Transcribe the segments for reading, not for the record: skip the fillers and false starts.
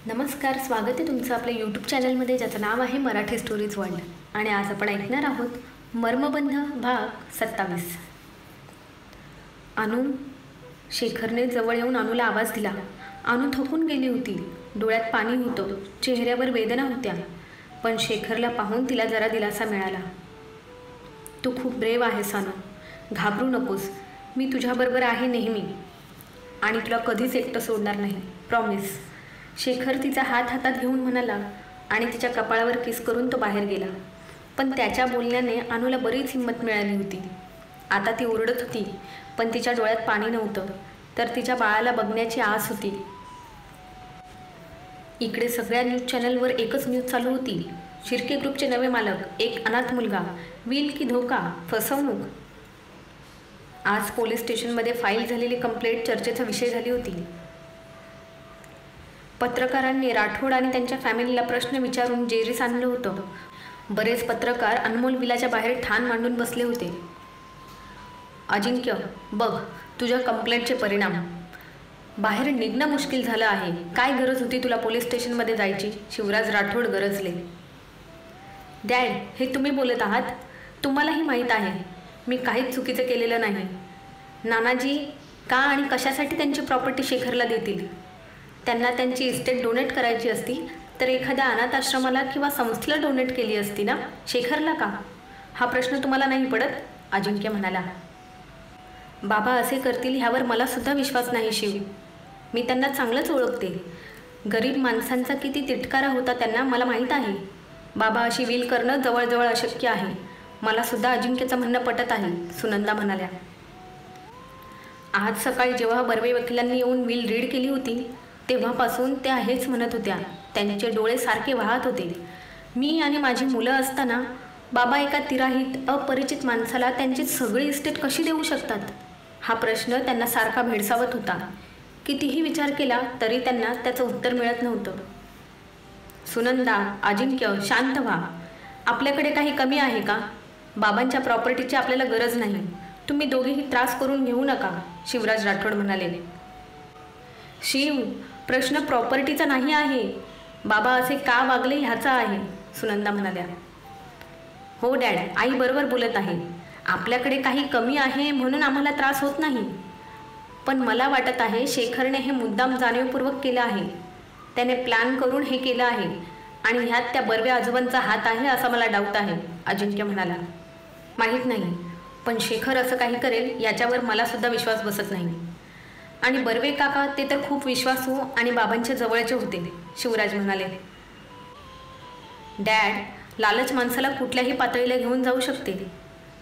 नमस्कार, स्वागत आहे तुमचं आपल्या यूट्यूब चॅनलमध्ये ज्याचं नाव आहे मराठी स्टोरीज वर्ल्ड. आणि आज आपण ऐकणार आहोत मर्मबंध भाग 27. अनु. शेखरने जवळ येऊन अनुला आवाज दिला. अनु थकून गेली होती. डोळ्यात पाणी होतं, चेहऱ्यावर वेदना होत्या. पण शेखरला पाहून तिला जरा दिलासा मिळाला. तू खूप ब्रेव आहेस अनु, घाबरू नकोस. मी तुझ्याबरोबर आहे नेहमी आणि तुला कधीच एकटं सोडणार नाही, प्रॉमिस. शेखर तिचा हात हातात घेऊन म्हणाला आणि तिच्या कपाळावर किस करून तो बाहेर गेला. पण त्याच्या बोलण्याने अनुला बरीच हिंमत मिळाली होती. आता ती ओरडत होती, पण तिच्या डोळ्यात पाणी नव्हतं, तर तिच्या बाळाला बघण्याची आस होती. इकडे सगळ्या न्यूज चॅनलवर एकच न्यूज चालू होती. शिर्के ग्रुपचे नवे मालक, एक अनाथ मुलगा, विल की धोका, फसवणूक. आज पोलीस स्टेशनमध्ये फाईल झालेली कंप्लेंट चर्चेचा विषय झाली होती. पत्रकारांनी राठोड आणि त्यांच्या फॅमिलीला प्रश्न विचारून जेरीस आणलं होतं. बरेच पत्रकार अनमोल विलाच्या बाहेर ठाण मांडून बसले होते. अजिंक्य, बघ तुझ्या कंप्लेंटचे परिणाम. बाहेर निघणं मुश्किल झालं आहे. काय गरज होती तुला पोलीस स्टेशनमध्ये जायची? शिवराज राठोड गरजले. डॅड, हे तुम्ही बोलत आहात? तुम्हालाही माहीत आहे मी काहीच चुकीचं केलेलं नाही. नानाजी का आणि कशासाठी त्यांची प्रॉपर्टी शेखरला देतील? त्यांना त्यांची इस्टेट डोनेट करायची असती तर एखाद्या अनाथ आश्रमाला किंवा संस्थेला डोनेट केली असती ना, शेखरला का? हा प्रश्न तुम्हाला नाही पडत? अजिंक्य म्हणाला. बाबा असे करतील ह्यावर मला सुद्धा विश्वास नाही शिव. मी त्यांना चांगलंच ओळखते. गरीब माणसांचा किती तिटकारा होता त्यांना मला माहीत आहे. बाबा अशी विल करणं जवळजवळ अशक्य आहे. मला सुद्धा अजिंक्यचं म्हणणं पटत आहे, सुनंदा म्हणाल्या. आज सकाळी जेव्हा बर्वे वकिलांनी येऊन विल रीड केली होती तेव्हापासून त्या हेच म्हणत होत्या. त्यांचे डोळे सारखे वाहत होते. मी आणि माझी मुलं असताना बाबा एका तिराहित अपरिचित माणसाला त्यांची सगळी इस्टेट कशी देऊ शकतात? हा प्रश्न त्यांना सारखा भेडसावत होता. कितीही विचार केला तरी त्यांना त्याचं उत्तर मिळत नव्हतं. सुनंदा, अजिंक्य, शांत व्हा. आपल्याकडे काही कमी आहे का? बाबांच्या प्रॉपर्टीची आपल्याला गरज नाही. तुम्ही दोघेही त्रास करून घेऊ नका, शिवराज राठोड म्हणाले. शिव, प्रश्न प्रॉपर्टीचा नाही आहे. बाबा असे का वागले ह्याचा आहे, सुनंदा म्हणाल्या. हो डॅड, आई बरोबर बोलत आहे. आपल्याकडे काही कमी आहे म्हणून आम्हाला त्रास होत नाही. पण मला वाटत आहे शेखरने हे मुद्दाम जाणीवपूर्वक केलं आहे. त्याने प्लॅन करून हे केलं आहे आणि ह्यात त्या बर्वे आजोबांचा हात आहे असा मला डाऊट आहे, अजिंक्य म्हणाला. माहीत नाही, पण शेखर असं काही करेल याच्यावर मला सुद्धा विश्वास बसत नाही. आणि बर्वे काका ते तर खूप विश्वासू आणि बाबांच्या जवळचे होते, शिवराज म्हणाले. डॅड, लालच माणसाला कुठल्याही पातळीला घेऊन जाऊ शकते.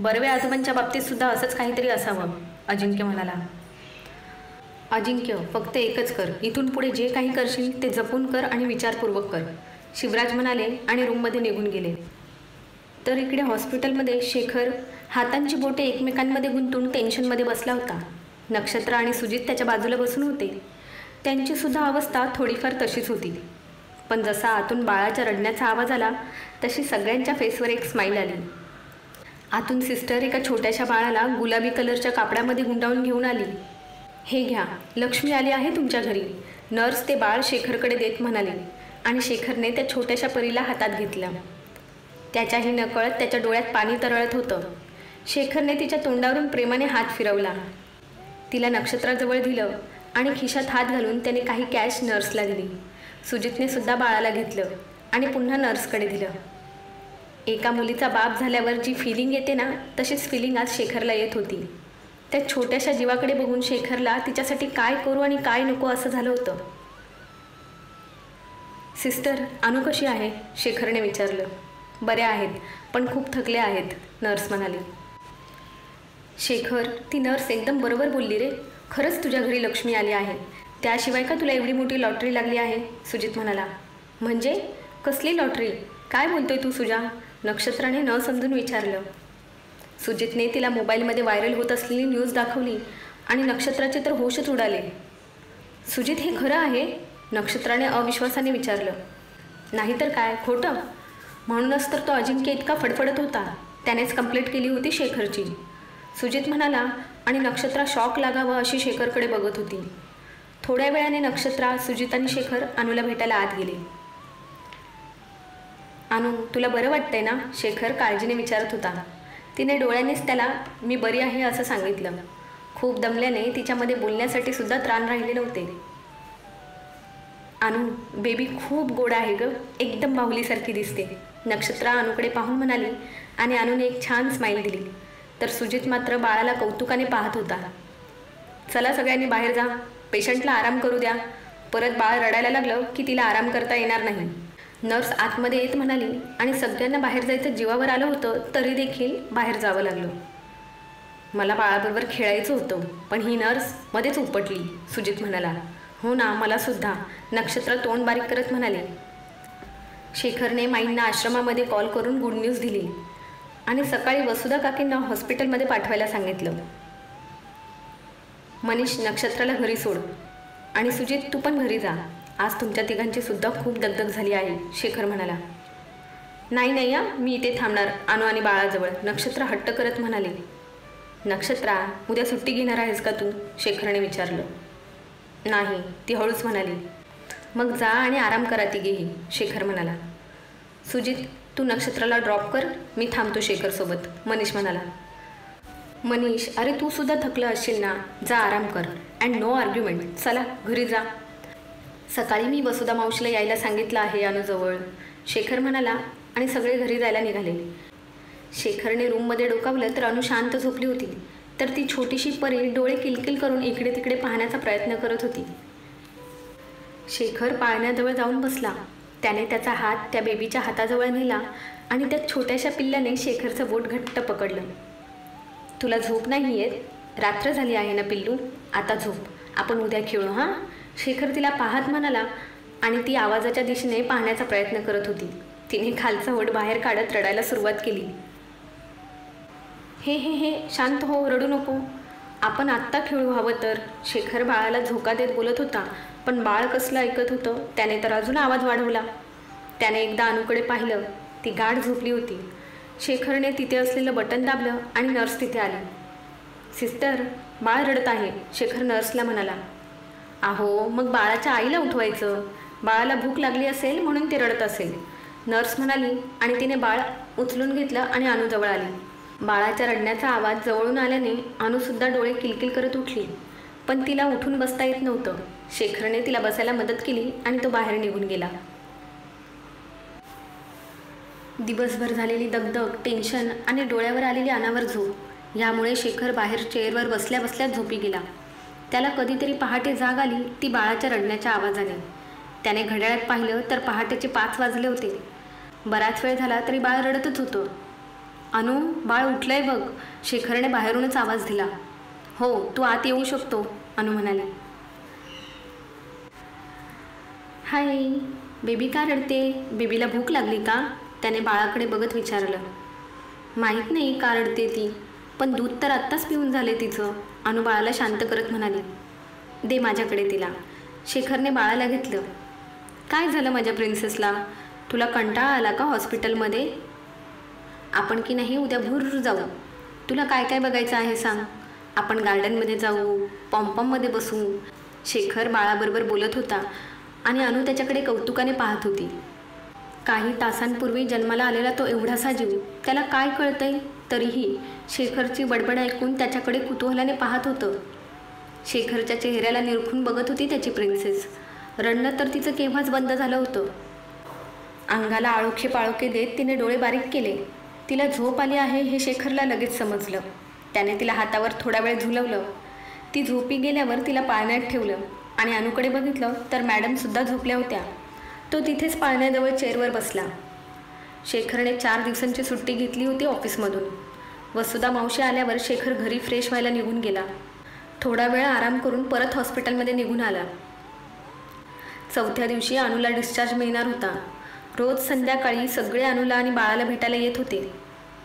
बर्वे आजोबांच्या बाबतीत सुद्धा असंच काहीतरी असावं, अजिंक्य म्हणाला. अजिंक्य, फक्त एकच कर. इथून पुढे जे काही करशील ते जपून कर आणि विचारपूर्वक कर, शिवराज म्हणाले आणि रूममध्ये निघून गेले. तर इकडे हॉस्पिटलमध्ये शेखर हातांची बोटे एकमेकांमध्ये गुंतून टेन्शनमध्ये बसला होता. नक्षत्र आणि सुजित त्याच्या बाजूला बसून होते. त्यांची सुद्धा अवस्था थोडीफार तशीच होती. पण जसा आतून बाळाच्या रडण्याचा आवाज आला तशी सगळ्यांच्या फेसवर एक स्माईल आली. आतून सिस्टर एका छोट्याशा बाळाला गुलाबी कलरच्या कापडामध्ये गुंडाळून घेऊन आली. हे घ्या, लक्ष्मी आली आहे तुमच्या घरी, नर्स ते बाळ शेखरकडे देत म्हणाले. आणि शेखरने त्या छोट्याशा परीला हातात घेतलं. त्याच्याही नकळत त्याच्या डोळ्यात पाणी तरळत होतं. शेखरने तिच्या तोंडावरून प्रेमाने हात फिरवला. तिला नक्षत्राजवळ दिलं आणि खिशात हात घालून त्याने काही कॅश नर्सला दिली. सुजितने सुद्धा बाळाला घेतलं आणि पुन्हा नर्सकडे दिलं. एका मुलीचा बाप झाल्यावर जी फिलिंग येते ना, तशीच फिलिंग आज शेखरला येत होती. त्या छोट्याशा जीवाकडे बघून शेखरला तिच्यासाठी काय करू आणि काय नको असं झालं होतं. सिस्टर, अनु कशी आहे? शेखरने विचारलं. बऱ्या आहेत, पण खूप थकले आहेत, नर्स म्हणाली. शेखर, ती नर्स एकदम बरोबर बोलली रे. खरंच तुझ्या घरी लक्ष्मी आली आहे. त्याशिवाय का तुला एवढी मोठी लॉटरी लागली आहे, सुजित म्हणाला. म्हणजे कसली लॉटरी? काय बोलतोय तू सुजा? नक्षत्राने न समजून विचारलं. सुजितने तिला मोबाईलमध्ये व्हायरल होत असलेली न्यूज दाखवली आणि नक्षत्राचे तर होशच उडाले. सुजित, हे खरं आहे? नक्षत्राने अविश्वासाने विचारलं. नाहीतर काय, खोटं? म्हणूनच तर तो अजिंक्य इतका फडफडत होता. त्यानेच कंप्लेंट केली होती शेखरची, सुजित म्हणाला. आणि नक्षत्रा शॉक लागावं अशी शेखरकडे बघत होती. थोड्या वेळाने नक्षत्रा, सुजित आणि शेखर अनुला भेटायला आत गेले. अनु, तुला बरं वाटतंय ना? शेखर काळजीने विचारत होता. तिने डोळ्यानेच त्याला मी बरी आहे असं सांगितलं. खूप दमल्याने तिच्यामध्ये बोलण्यासाठी सुद्धा त्राण राहिले नव्हते. अनु, बेबी खूप गोड आहे ग, एकदम बाहुलीसारखी दिसते, नक्षत्रा अनुकडे पाहून म्हणाली आणि अनुने एक छान स्माईल दिली. तर सुजित मात्र बाळाला कौतुकाने पाहत होता. चला सगळ्यांनी बाहेर जा, पेशंटला आराम करू द्या. परत बाळ रडायला लागलं की तिला आराम करता येणार नाही. नर्स आतमध्ये येत म्हणाली आणि सगळ्यांना बाहेर जायचं जीवावर आलं होतं तरी देखील बाहेर जावं लागलं. मला बाळाबरोबर खेळायचं होतं पण ही नर्स मध्येच उपटली, सुजित म्हणाला. हो ना, मला सुद्धा, नक्षत्र तोंड बारीक करत म्हणाले. शेखरने माईंना आश्रमामध्ये कॉल करून गुड न्यूज दिली आणि सकाळी वसुधा काकींना हॉस्पिटलमध्ये पाठवायला सांगितलं. मनीष, नक्षत्राला घरी सोड आणि सुजित तू पण घरी जा. आज तुमच्या तिघांची सुद्धा खूप दगदग झाली आहे, शेखर म्हणाला. नाही नाही या, मी इथे थांबणार अनु आणि बाळाजवळ, नक्षत्र हट्ट करत म्हणाले. नक्षत्रा, उद्या सुट्टी घेणार आहेस का तू? शेखरने विचारलं. नाही, ती हळूच म्हणाली. मग जा आणि आराम करा तिघेही, शेखर म्हणाला. सुजित, तू नक्षत्राला ड्रॉप कर, मी थांबतो शेखरसोबत, मनीष म्हणाला. मनीष, अरे तू सुद्धा थकलं असशील ना, जा आराम कर अँड नो आर्ग्युमेंट, चला घरी जा. सकाळी मी वसुधा मावशीला यायला सांगितलं आहे अनुजवळ, शेखर म्हणाला आणि सगळे घरी जायला निघाले. शेखरने रूममध्ये डोकावलं तर अनु शांत झोपली होती. तर ती छोटीशी परी डोळे किलकिल करून इकडे तिकडे पाहण्याचा प्रयत्न करत होती. शेखर पाळण्याजवळ जाऊन बसला. त्याने त्याचा हात त्या बेबीच्या हाताजवळ नेला आणि त्या छोट्याशा पिल्ल्याने शेखरचं बोट घट्ट पकडलं. तुला झोप नाही येत? रात्र झाली आहे ना पिल्लू, आता झोप, आपण उद्या खेळू हां, शेखर तिला पाहत म्हणाला आणि ती आवाजाच्या दिशेने पाहण्याचा प्रयत्न करत होती. तिने खालचा ओठ बाहेर काढत रडायला सुरुवात केली. हे शांत हो, रडू नको, आपण आत्ता खेळू हवं तर, शेखर बाळाला झोका देत बोलत होता. पण बाळ कसलं ऐकत होतं, त्याने तर अजून आवाज वाढवला. त्याने एकदा अनुकडे पाहिलं, ती गाढ झोपली होती. शेखरने तिथे असलेलं बटन दाबलं आणि नर्स तिथे आली. सिस्टर, बाळ रडत आहे, शेखर नर्सला म्हणाला. आहो, मग बाळाच्या आईला उठवायचं, बाळाला भूक लागली असेल म्हणून ते रडत असेल, नर्स म्हणाली आणि तिने बाळ उचलून घेतलं आणि अनुजवळ आली. बाळाच्या रडण्याचा आवाज जवळून आल्याने अनुसुद्धा डोळे किलकिल करत उठली. पण तिला उठून बसता येत नव्हतं. शेखरने तिला बसायला मदत केली आणि तो बाहेर निघून गेला. दिवसभर झालेली दगदग, टेन्शन आणि डोळ्यावर आलेली अनावर झोप यामुळे शेखर बाहेर चेअरवर बसल्या बसल्या झोपी गेला. त्याला कधीतरी पहाटे जाग आली, ती बाळाच्या रडण्याच्या आवाजाने. त्याने घड्याळात पाहिलं तर पहाटेचे 5 वाजले होते. बराच वेळ झाला तरी बाळ रडतच होतं. अनु, बाळ उठलंय बघ, शेखरने बाहेरूनच आवाज दिला. हो, तू आत येऊ शकतो, अनु म्हणाली. हाय, बेबी का रडते? बेबीला भूक लागली का? त्याने बाळाकडे बघत विचारलं. माहीत नाही का रडते ती, पण दूध तर आत्ताच पिऊन झाले तिचं, अनु बाळाला शांत करत म्हणाली. दे माझ्याकडे तिला, शेखरने बाळाला घेतलं. काय झालं माझ्या प्रिन्सेसला? तुला कंटाळा आला का हॉस्पिटलमध्ये? आपण की नाही उद्या भूर जाऊ, तुला काय काय बघायचं आहे सांग. आपण गार्डनमध्ये जाऊ, पॉम्पॉममध्ये बसू, शेखर बाळाबरोबर बोलत होता आणि अनु त्याच्याकडे कौतुकाने पाहत होती. काही तासांपूर्वी जन्माला आलेला तो एवढासा जीव, त्याला काय कळतंय? तरीही शेखरची बडबड ऐकून त्याच्याकडे कुतूहलाने पाहत होतं. शेखरच्या चेहऱ्याला निरखून बघत होती त्याची प्रिन्सेस. रडणं तर तिचं केव्हाच बंद झालं होतं. अंगाला आळोखे पाळोखे देत तिने डोळे बारीक केले. तिला झोप आली आहे हे शेखरला लगेच समजलं. त्याने तिला हातावर थोडा वेळ झुलवलं. ती झोपी गेल्यावर तिला पाळण्यात ठेवलं आणि अनुकडे बघितलं तर मॅडमसुद्धा झोपल्या होत्या. तो तिथेच पाळण्याजवळ चेअरवर बसला. शेखरने 4 दिवसांची सुट्टी घेतली होती ऑफिसमधून. वसुधा मावशी आल्यावर शेखर घरी फ्रेश व्हायला निघून गेला. थोडा वेळ आराम करून परत हॉस्पिटलमध्ये निघून आला. 4थ्या दिवशी अनुला डिस्चार्ज मिळणार होता. रोज संध्याकाळी सगळे अनुला आणि बाळाला भेटायला येत होते.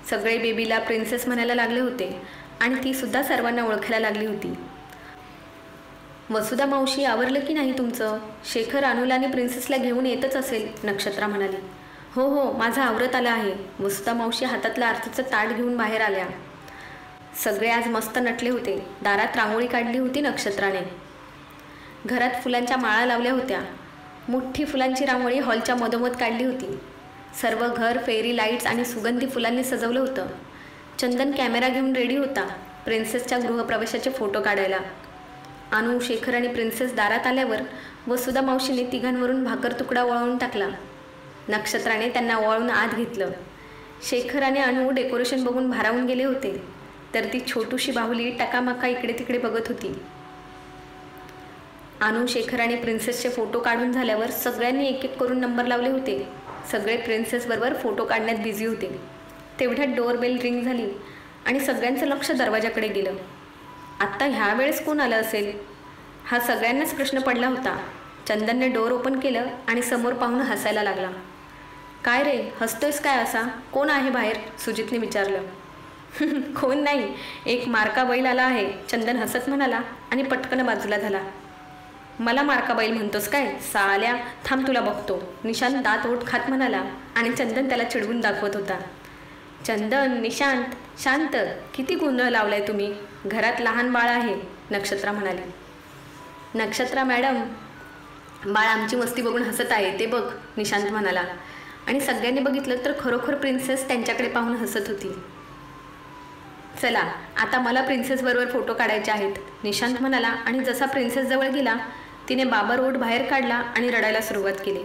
सगळे बेबीला प्रिन्सेस म्हणायला लागले होते आणि ती सुद्धा सर्वांना ओळखायला लागली होती. वसुधा मावशी, आवरलं की नाही तुमचं? शेखर अनुला आणि प्रिन्सेसला घेऊन येतच असेल, नक्षत्रा म्हणाली. हो, माझं आवरत आलं आहे. वसुधा मावशी हातातलं आरतीचं ताट घेऊन बाहेर आल्या. सगळे आज मस्त नटले होते. दारात रांगोळी काढली होती नक्षत्राने. घरात फुलांच्या माळा लावल्या होत्या. मोठी फुलांची रांगोळी हॉलच्या मधोमध काढली होती. सर्व घर फेरी लाईट्स आणि सुगंधी फुलांनी सजवलं होतं. चंदन कॅमेरा घेऊन रेडी होता प्रिन्सेसच्या गृहप्रवेशाचे फोटो काढायला. अनु, शेखर आणि प्रिन्सेस दारात आल्यावर वसुधा मावशीने तिघांवरून भाकर तुकडा वळवून टाकला. नक्षत्राने त्यांना वळवून आत घेतलं. शेखर आणि अनु डेकोरेशन बघून भारावून गेले होते, तर ती छोटूशी बाहुली टकामका इकडे तिकडे बघत होती. अनु, शेखर आणि प्रिन्सेसचे फोटो काढून झाल्यावर सगळ्यांनी एक एक करून नंबर लावले होते. सगळे प्रिन्सेसबरोबर फोटो काढण्यात बिझी होते. तेवढ्यात डोअरबेल रिंग झाली आणि सगळ्यांचं लक्ष दरवाजाकडे गेलं. आत्ता ह्या वेळेस कोण आलं असेल हा सगळ्यांनाच प्रश्न पडला होता. चंदनने डोअर ओपन केलं आणि समोर पाहून हसायला लागला. काय रे, हसतोयस काय असा? कोण आहे बाहेर? सुजितने विचारलं. कोण नाही, एक मारका बैल आला आहे, चंदन हसत म्हणाला आणि पटकन बाजूला झाला. मला मारका बैल म्हणतोस काय? साल्या, थांब तुला बघतो, निशांत दात ओठ खात म्हणाला आणि चंदन त्याला चिडवून दाखवत होता. चंदन, निशांत, शांत, किती गोंधळ लावलाय तुम्ही, घरात लहान बाळ आहे, नक्षत्रा म्हणाली. नक्षत्रा मॅडम, बाळ आमची मस्ती बघून हसत आहे ते बघ, निशांत म्हणाला. आणि सगळ्यांनी बघितलं तर खरोखर प्रिन्सेस त्यांच्याकडे पाहून हसत होती. चला, आता मला प्रिन्सेसबरोबर फोटो काढायचे आहेत, निशांत म्हणाला. आणि जसा प्रिन्सेस जवळ गेला तिने बाबर ओठ बाहेर काढला आणि रडायला सुरुवात केली.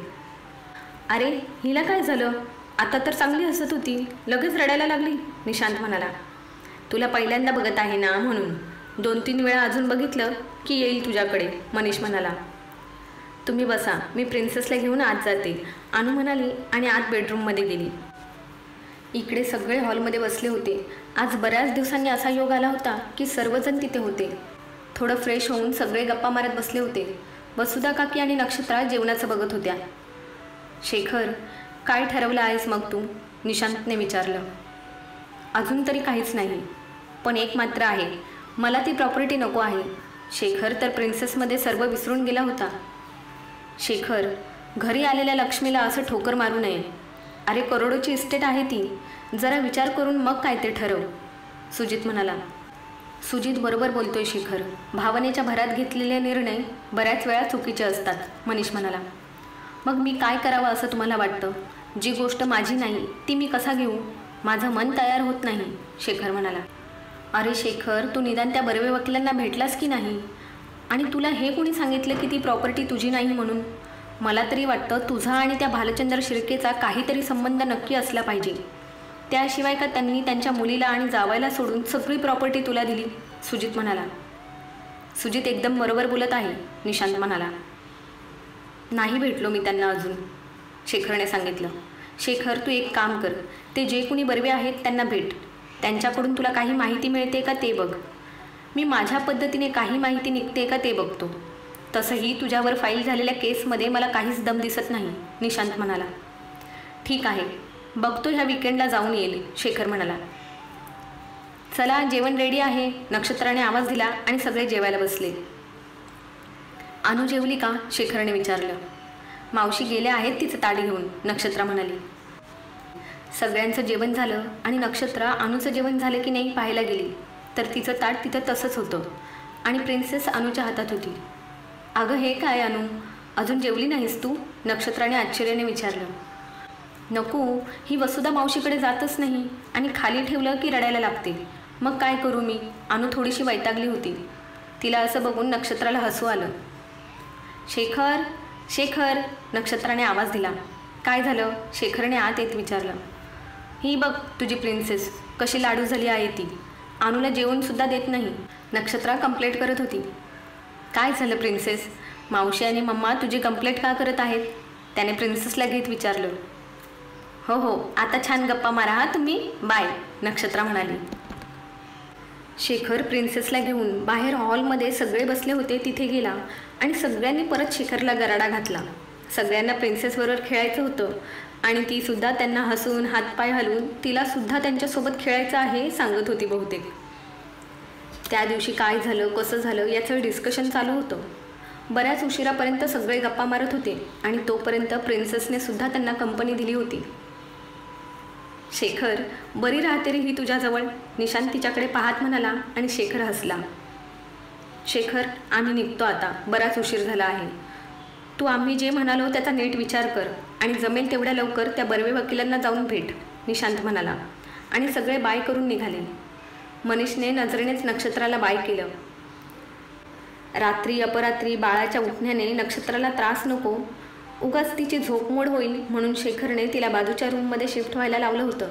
अरे, हिला काय झालं? आता तर चांगली हसत होती, लगेच रडायला लागली, निशांत म्हणाला. तुला पहिल्यांदा बघत आहे ना म्हणून, 2-3 वेळा अजून बघितलं की येईल तुझ्याकडे, मनीष म्हणाला. तुम्ही बसा, मी प्रिन्सेसला घेऊन आत जाते, अनु म्हणाली आणि आत बेडरूममध्ये गेली. इकडे सगळे हॉलमध्ये बसले होते. आज बऱ्याच दिवसांनी असा योग आला होता की सर्वजण तिथे होते. थोडं फ्रेश होऊन सगळे गप्पा मारत बसले होते. वसुधा काकी आणि नक्षत्रा जेवणाचं बघत होत्या. शेखर, काय ठरवलं आहेस मग तू? निशांतने विचारलं. अजून तरी काहीच नाही, पण एक मात्र आहे, मला ती प्रॉपर्टी नको आहे. शेखर तर प्रिन्सेसमध्ये सर्व विसरून गेला होता. शेखर, घरी आलेल्या लक्ष्मीला असं ठोकर मारू नये. अरे, करोडोची इस्टेट आहे ती, जरा विचार करून मग काय ते ठरव, सुजित म्हणाला. सुजित बरोबर बोलतोय शेखर, भावनेच्या भरात घेतलेले निर्णय बऱ्याच वेळा चुकीचे असतात, मनीष म्हणाला. मग मी काय करावं असं तुम्हाला वाटतं? जी गोष्ट माझी नाही ती मी कसा घेऊ? माझं मन तयार होत नाही, शेखर म्हणाला. अरे शेखर, तू निदान त्या बर्वे वकिलांना भेटलास की नाही? आणि तुला हे कोणी सांगितलं की ती प्रॉपर्टी तुझी नाही म्हणून? मला तरी वाटतं तुझा आणि त्या भालचंद्र शिर्केचा काहीतरी संबंध नक्की असला पाहिजे. त्याशिवाय का त्यांनी त्यांच्या मुलीला आणि जावायला सोडून सगळी प्रॉपर्टी तुला दिली, सुजित म्हणाला. सुजित एकदम बरोबर बोलत आहे, निशांत म्हणाला. नाही भेटलो मी त्यांना अजून, शेखरने सांगितलं. शेखर, तू एक काम कर, ते जे कुणी बर्वे आहेत त्यांना भेट, त्यांच्याकडून तुला काही माहिती मिळते का ते बघ. मी माझ्या पद्धतीने काही माहिती निघते का ते बघतो. तसंही तुझ्यावर फाईल झालेल्या केसमध्ये मला काहीच दम दिसत नाही, निशांत म्हणाला. ठीक आहे, बघतो ह्या विकेंडला जाऊन येईल, शेखर म्हणाला. चला, जेवण रेडी आहे, नक्षत्राने आवाज दिला आणि सगळे जेवायला बसले. अनु जेवली का? शेखरने विचारलं. मावशी गेल्या आहेत तिचं ताट घेऊन, नक्षत्रा म्हणाली. सगळ्यांचं जेवण झालं आणि नक्षत्रा अनुचं जेवण झालं की नाही पाहायला गेली, तर तिचं ताट तिथं तसंच होतं आणि प्रिन्सेस अनुच्या हातात होती. अगं, हे काय अनु, अजून जेवली नाहीस तू? नक्षत्राने आश्चर्याने विचारलं. नको, ही वसुधा मावशीकडे जातच नाही आणि खाली ठेवलं की रडायला लागते, मग काय करू मी? अनु थोडीशी वैतागली होती. तिला असं बघून नक्षत्राला हसू आलं. शेखर, शेखर, नक्षत्राने आवाज दिला. काय झालं? शेखरने आत येत विचारलं. ही बघ तुझी प्रिन्सेस, कशी लाडू झाली आहे ती, अनुला जेवणसुद्धा देत नाही, नक्षत्रा कंप्लेंट करत होती. काय झालं प्रिन्सेस? मावशी आणि मम्मा तुझी कंप्लेंट का करत आहेत? त्याने प्रिन्सेसला घेत विचारलं. हो हो, आता छान गप्पा मारा हा तुम्ही, बाय, नक्षत्रा म्हणाली. शेखर प्रिन्सेसला घेऊन बाहेर हॉलमध्ये सगळे बसले होते तिथे गेला आणि सगळ्यांनी परत शेखरला गराडा घातला. सगळ्यांना प्रिन्सेसबरोबर खेळायचं होतं आणि तीसुद्धा त्यांना हसून हातपाय हलवून तिलासुद्धा त्यांच्यासोबत खेळायचं आहे सांगत होती बहुतेक. त्या दिवशी काय झालं, कसं झालं याचं डिस्कशन चालू होतं. बऱ्याच उशिरापर्यंत सगळे गप्पा मारत होते आणि तोपर्यंत प्रिन्सेसने सुद्धा त्यांना कंपनी दिली होती. शेखर, बरी राहते रे ही तुझ्याजवळ, निशांत तिच्याकडे पाहत म्हणाला आणि शेखर हसला. शेखर, आम्ही निघतो आता, बराच उशीर झाला आहे. तू आम्ही जे म्हणालो त्याचा नीट विचार कर आणि जमेल तेवढ्या लवकर त्या बर्वे वकिलांना जाऊन भेट, निशांत म्हणाला. आणि सगळे बाय करून निघाले. मनीषने नजरेनेच नक्षत्राला बाय केलं. रात्री अपरात्री बाळाच्या उठण्याने नक्षत्राला त्रास नको, उगाच तिची झोपमोड होईल म्हणून शेखरने तिला बाजूच्या रूममध्ये शिफ्ट व्हायला लावलं होतं.